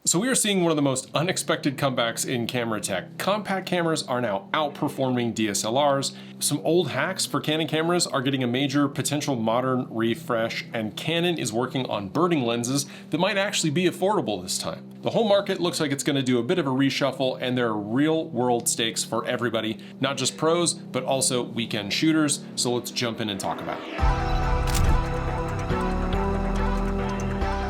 So we are seeing one of the most unexpected comebacks in camera tech. Compact cameras are now outperforming DSLRs. Some old hacks for Canon cameras are getting a major potential modern refresh, and Canon is working on birding lenses that might actually be affordable this time. The whole market looks like it's going to do a bit of a reshuffle, and there are real world stakes for everybody, not just pros, but also weekend shooters. So let's jump in and talk about it.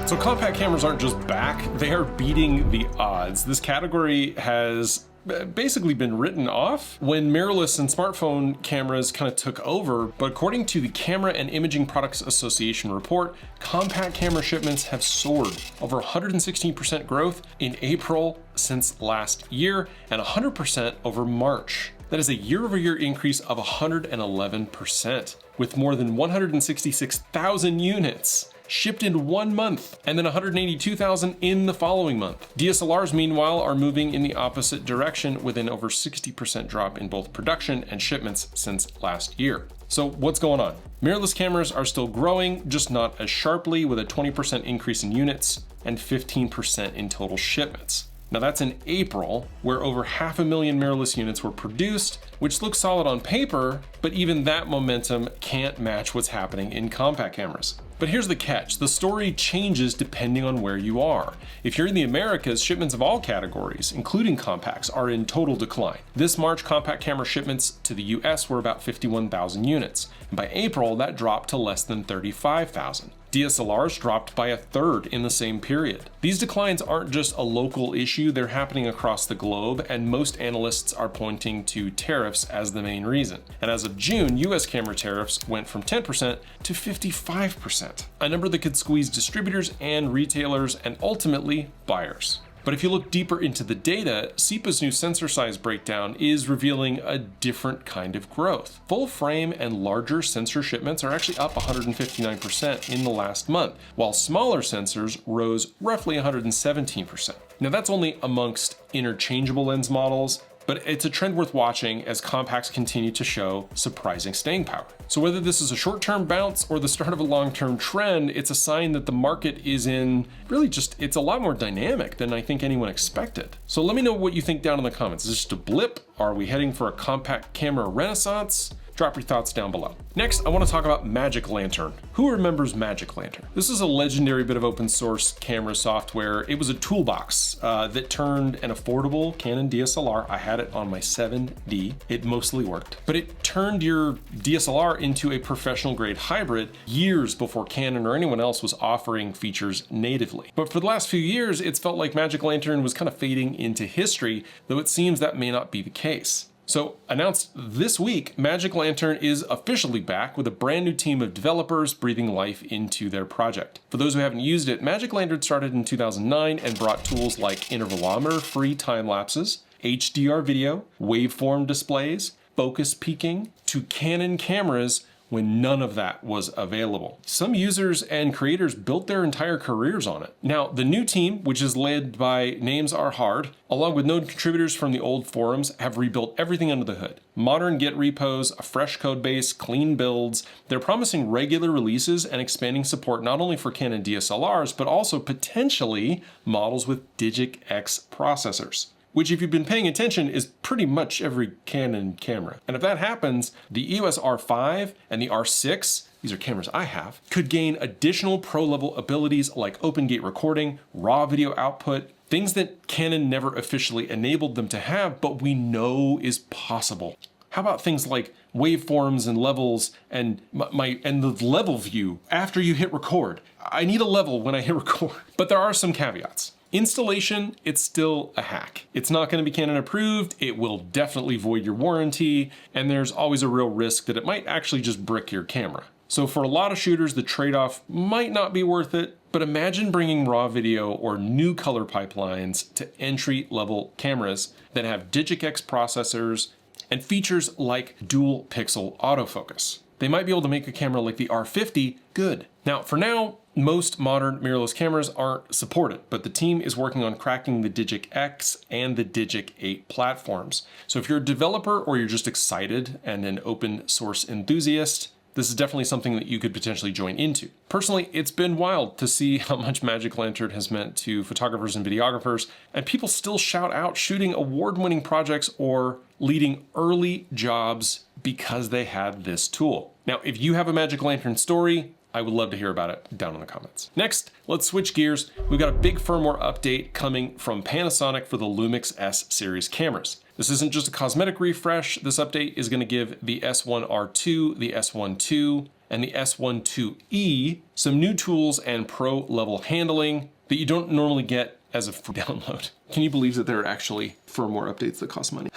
So compact cameras aren't just back, they are beating the odds. This category has basically been written off when mirrorless and smartphone cameras kind of took over, but according to the Camera and Imaging Products Association report, compact camera shipments have soared, over 116% growth in April since last year and 100% over March. That is a year-over-year increase of 111%, with more than 166,000 units shipped in 1 month, and then 182,000 in the following month. DSLRs, meanwhile, are moving in the opposite direction with an over 60% drop in both production and shipments since last year. So what's going on? Mirrorless cameras are still growing, just not as sharply, with a 20% increase in units and 15% in total shipments. Now that's in April, where over 500,000 mirrorless units were produced, which looks solid on paper, but even that momentum can't match what's happening in compact cameras. But here's the catch, the story changes depending on where you are. If you're in the Americas, shipments of all categories, including compacts, are in total decline. This March, compact camera shipments to the US were about 51,000 units, and by April, that dropped to less than 35,000. DSLRs dropped by a third in the same period. These declines aren't just a local issue, they're happening across the globe, and most analysts are pointing to tariffs as the main reason. And as of June, US camera tariffs went from 10% to 55%, a number that could squeeze distributors and retailers and ultimately buyers. But if you look deeper into the data, CIPA's new sensor size breakdown is revealing a different kind of growth. Full frame and larger sensor shipments are actually up 159% in the last month, while smaller sensors rose roughly 117%. Now that's only amongst interchangeable lens models, but it's a trend worth watching as compacts continue to show surprising staying power. So whether this is a short-term bounce or the start of a long-term trend, it's a sign that the market is in it's a lot more dynamic than I think anyone expected. So let me know what you think down in the comments. Is this just a blip? Are we heading for a compact camera renaissance? Drop your thoughts down below. Next, I want to talk about Magic Lantern. Who remembers Magic Lantern? This is a legendary bit of open source camera software. It was a toolbox that turned an affordable Canon DSLR. I had it on my 7D. It mostly worked, but it turned your DSLR into a professional grade hybrid years before Canon or anyone else was offering features natively. But for the last few years, it's felt like Magic Lantern was kind of fading into history, though it seems that may not be the case. So announced this week, Magic Lantern is officially back with a brand new team of developers breathing life into their project. For those who haven't used it, Magic Lantern started in 2009 and brought tools like intervalometer-free time lapses, HDR video, waveform displays, focus peaking to Canon cameras when none of that was available. Some users and creators built their entire careers on it. Now, the new team, which is led by Names Are Hard, along with known contributors from the old forums, have rebuilt everything under the hood. Modern Git repos, a fresh code base, clean builds. They're promising regular releases and expanding support not only for Canon DSLRs, but also potentially models with Digic X processors, which, if you've been paying attention, is pretty much every Canon camera. And if that happens, the EOS R5 and the R6, these are cameras I have, could gain additional pro-level abilities like open gate recording, raw video output, things that Canon never officially enabled them to have, but we know is possible. How about things like waveforms and levels and the level view after you hit record? I need a level when I hit record. But there are some caveats. Installation, it's still a hack. It's not going to be Canon approved, it will definitely void your warranty, and there's always a real risk that it might actually just brick your camera. So for a lot of shooters, the trade-off might not be worth it, but imagine bringing raw video or new color pipelines to entry-level cameras that have Digic X processors and features like dual pixel autofocus. They might be able to make a camera like the R50 good. Now, for now, most modern mirrorless cameras aren't supported, but the team is working on cracking the Digic X and the Digic 8 platforms. So if you're a developer or you're just excited and an open source enthusiast, this is definitely something that you could potentially join into. Personally, it's been wild to see how much Magic Lantern has meant to photographers and videographers, and people still shout out shooting award-winning projects or leading early jobs because they had this tool. Now, if you have a Magic Lantern story, I would love to hear about it down in the comments. Next, let's switch gears. We've got a big firmware update coming from Panasonic for the Lumix S series cameras. This isn't just a cosmetic refresh. This update is going to give the S1R2, the S1 II, and the S1 IIe some new tools and pro level handling that you don't normally get as a free download. Can you believe that there are actually firmware updates that cost money?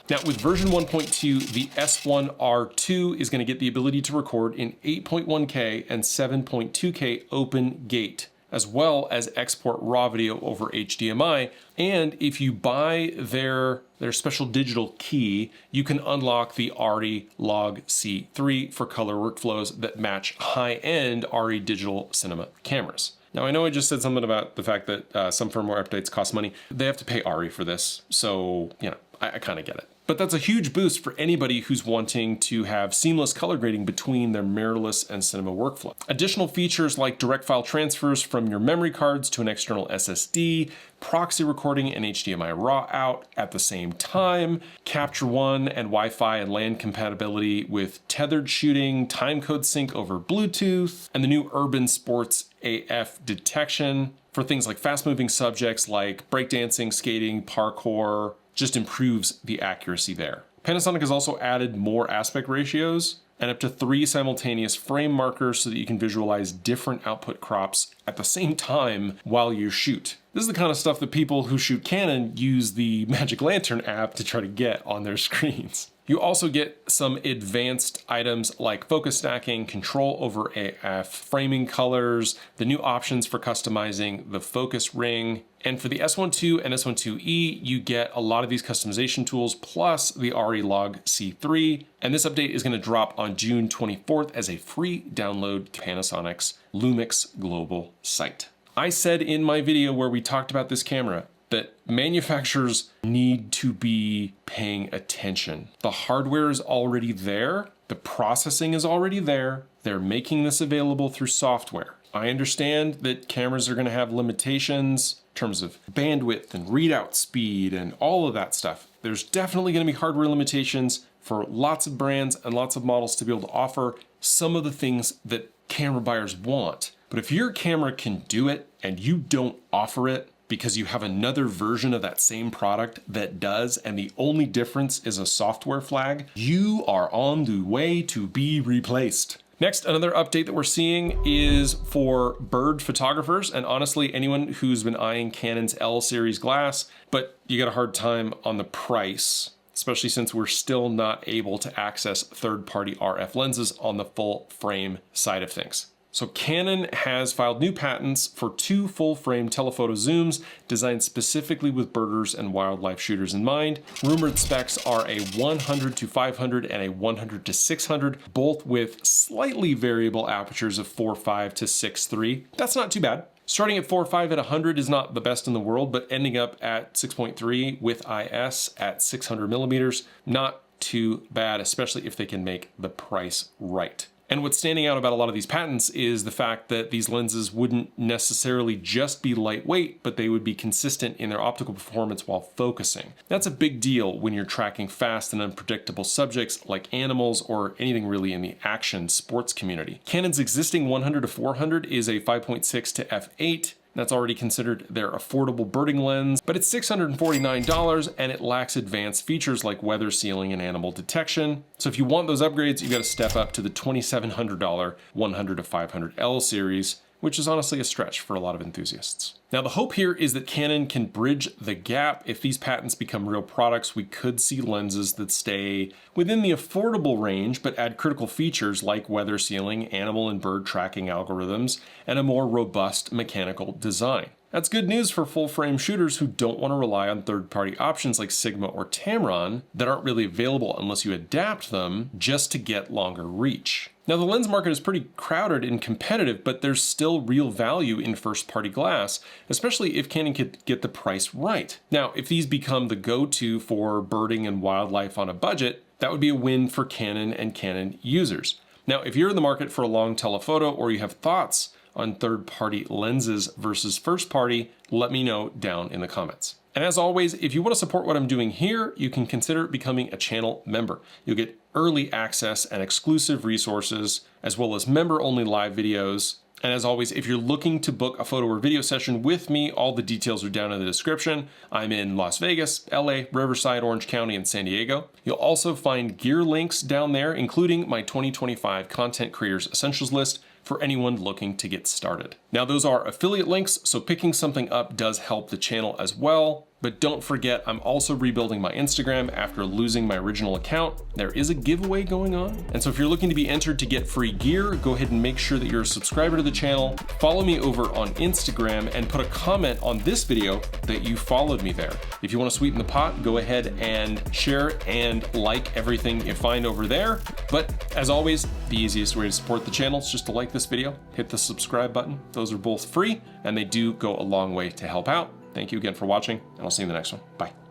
Now with version 1.2, the S1R2 is going to get the ability to record in 8.1K and 7.2K open gate, as well as export raw video over HDMI. And if you buy their special digital key, you can unlock the ARRI Log C3 for color workflows that match high-end ARRI digital cinema cameras. Now, I know I just said something about the fact that some firmware updates cost money. They have to pay ARRI for this, so, you know, I kind of get it. But that's a huge boost for anybody who's wanting to have seamless color grading between their mirrorless and cinema workflow. Additional features like direct file transfers from your memory cards to an external SSD, proxy recording and HDMI raw out at the same time, Capture One and Wi-Fi and LAN compatibility with tethered shooting, timecode sync over Bluetooth, and the new Urban Sports AF detection for things like fast-moving subjects like breakdancing, skating, parkour. Just improves the accuracy there. Panasonic has also added more aspect ratios and up to 3 simultaneous frame markers so that you can visualize different output crops at the same time while you shoot. This is the kind of stuff that people who shoot Canon use the Magic Lantern app to try to get on their screens. You also get some advanced items like focus stacking, control over AF, framing colors, the new options for customizing the focus ring. And for the S1 II and S1 IIe, you get a lot of these customization tools plus the ARRI Log C3. And this update is going to drop on June 24th as a free download to Panasonic's Lumix global site. I said in my video where we talked about this camera that manufacturers need to be paying attention. The hardware is already there. The processing is already there. They're making this available through software. I understand that cameras are going to have limitations in terms of bandwidth and readout speed and all of that stuff. There's definitely going to be hardware limitations for lots of brands and lots of models to be able to offer some of the things that camera buyers want. But if your camera can do it and you don't offer it, because you have another version of that same product that does, and the only difference is a software flag, you are on the way to be replaced. Next, another update that we're seeing is for bird photographers, and honestly, anyone who's been eyeing Canon's L series glass, but you got a hard time on the price, especially since we're still not able to access third-party RF lenses on the full frame side of things. So Canon has filed new patents for 2 full-frame telephoto zooms designed specifically with birders and wildlife shooters in mind. Rumored specs are a 100 to 500 and a 100 to 600, both with slightly variable apertures of 4.5 to 6.3. That's not too bad. Starting at 4.5 at 100 is not the best in the world, but ending up at 6.3 with IS at 600 millimeters, not too bad, especially if they can make the price right. And what's standing out about a lot of these patents is the fact that these lenses wouldn't necessarily just be lightweight, but they would be consistent in their optical performance while focusing. That's a big deal when you're tracking fast and unpredictable subjects like animals or anything really in the action sports community. Canon's existing 100 to 400 is a 5.6 to f8. That's already considered their affordable birding lens, but it's $649 and it lacks advanced features like weather sealing and animal detection. So if you want those upgrades, you got to step up to the $2,700 100 to 500 L series, which is honestly a stretch for a lot of enthusiasts. Now the hope here is that Canon can bridge the gap. If these patents become real products, we could see lenses that stay within the affordable range, but add critical features like weather sealing, animal and bird tracking algorithms, and a more robust mechanical design. That's good news for full-frame shooters who don't want to rely on third-party options like Sigma or Tamron that aren't really available unless you adapt them just to get longer reach. Now the lens market is pretty crowded and competitive, but there's still real value in first-party glass, especially if Canon could get the price right. Now, if these become the go-to for birding and wildlife on a budget, that would be a win for Canon and Canon users. Now, if you're in the market for a long telephoto or you have thoughts on third-party lenses versus first-party, let me know down in the comments. And as always, if you want to support what I'm doing here, you can consider becoming a channel member. You'll get early access and exclusive resources, as well as member-only live videos. And as always, if you're looking to book a photo or video session with me, all the details are down in the description. I'm in Las Vegas, LA, Riverside, Orange County, and San Diego. You'll also find gear links down there, including my 2025 Content Creators Essentials list for anyone looking to get started. Now, those are affiliate links, so picking something up does help the channel as well. But don't forget, I'm also rebuilding my Instagram after losing my original account. There is a giveaway going on. And so if you're looking to be entered to get free gear, go ahead and make sure that you're a subscriber to the channel, follow me over on Instagram, and put a comment on this video that you followed me there. If you want to sweeten the pot, go ahead and share and like everything you find over there. But as always, the easiest way to support the channel is just to like this video, hit the subscribe button. Those are both free, and they do go a long way to help out. Thank you again for watching, and I'll see you in the next one. Bye.